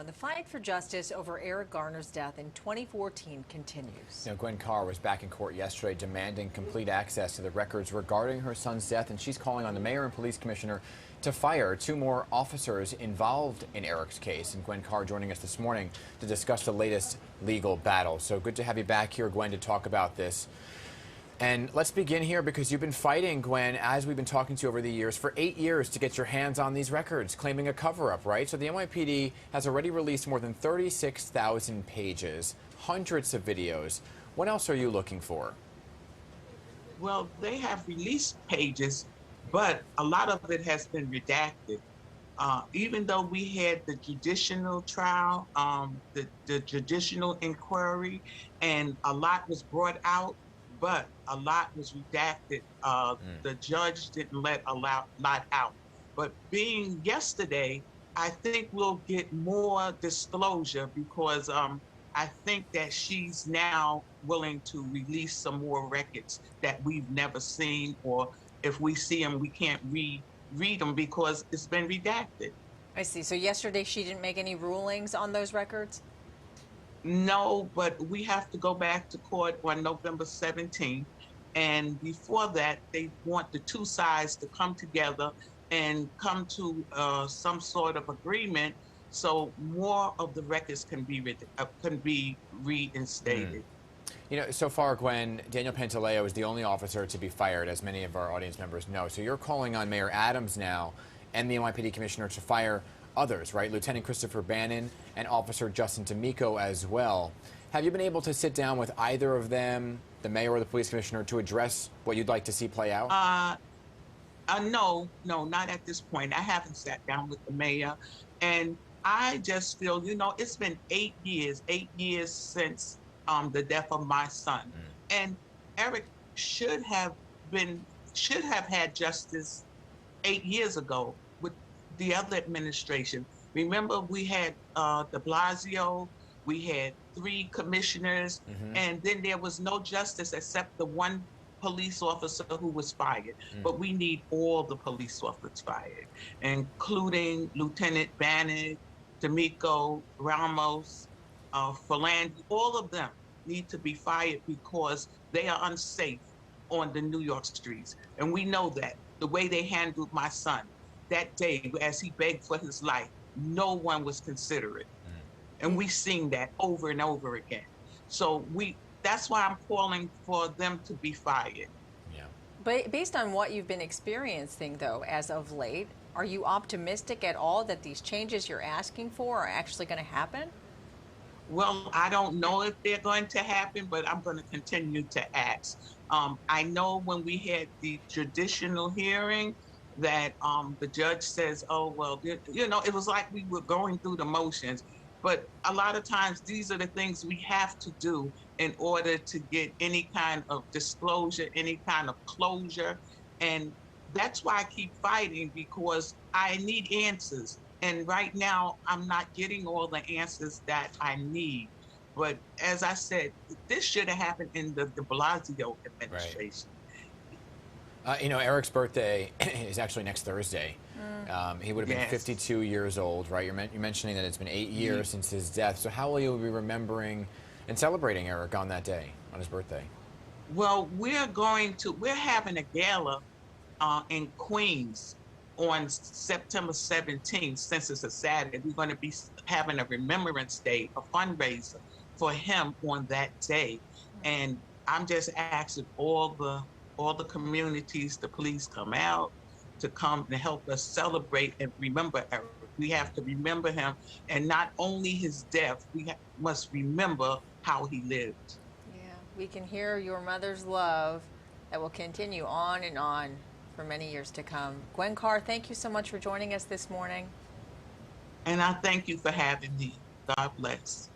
and the fight for justice over Eric Garner's death in 2014 continues. Gwen Carr was back in court yesterday demanding complete access to the records regarding her son's death, and she's calling on the mayor and police commissioner to fire 2 more officers involved in Eric's case. And Gwen Carr joining us this morning to discuss the latest legal battle. So good to have you back here, Gwen, to talk about this. And let's begin here because you've been fighting, Gwen, as we've been talking to you over the years, for 8 years to get your hands on these records, claiming a cover-up, right? So the NYPD has already released more than 36,000 pages, hundreds of videos. What else are you looking for? Well, they have released pages, but a lot of it has been redacted. Even though we had the judicial trial, the judicial inquiry, and a lot was brought out, but a lot was redacted. The judge didn't let a lot out. But being yesterday, I think we'll get more disclosure because I think that she's now willing to release some more records that we've never seen, or if we see them, we can't read them because it's been redacted. I see. So yesterday she didn't make any rulings on those records? No, but we have to go back to court on November 17th. And before that, they want the 2 sides to come together and come to some sort of agreement so more of the records can be reinstated. You know, so far, Gwen, Daniel Pantaleo is the only officer to be fired, as many of our audience members know. So you're calling on Mayor Adams now and the NYPD commissioner to fire others, right? Lieutenant Christopher Bannon and Officer Justin D'Amico as well. Have you been able to sit down with either of them, the mayor or the police commissioner, to address what you'd like to see play out? No, not at this point. I haven't sat down with the mayor. And I just feel, you know, it's been 8 years since the death of my son. And Eric should have had justice 8 years ago with the other administration. Remember, we had de Blasio, we had 3 commissioners, and then there was no justice except the 1 police officer who was fired. But we need all the police officers fired, including Lieutenant Bannon, D'Amico, Ramos, Philandri. All of them need to be fired because they are unsafe on the New York streets. And we know that. The way they handled my son that day as he begged for his life, no one was considerate. And we've seen that over and over again. So that's why I'm calling for them to be fired. Yeah. But based on what you've been experiencing, though, as of late, are you optimistic at all that these changes you're asking for are actually going to happen? Well, I don't know if they're going to happen, but I'm going to continue to ask. I know when we had the judicial hearing that the judge says, oh, well, you know, it was like we were going through the motions. But a lot of times these are the things we have to do in order to get any kind of disclosure, any kind of closure. And that's why I keep fighting, because I need answers. And right now, I'm not getting all the answers that I need. But as I said, this should have happened in the de Blasio administration. Right. You know, Eric's birthday is actually next Thursday. He would have been 52 years old, right? You're mentioning that it's been 8 years since his death. So how will you be remembering and celebrating Eric on that day, on his birthday? Well, we're having a gala in Queens on September 17th, since it's a Saturday. We're going to be having a Remembrance Day, a fundraiser for him on that day. And I'm just asking all the communities to please come out, to come and help us celebrate and remember Eric. We have to remember him, and not only his death, we must remember how he lived. Yeah, we can hear your mother's love that will continue on and on for many years to come. Gwen Carr, thank you so much for joining us this morning. And I thank you for having me. God bless.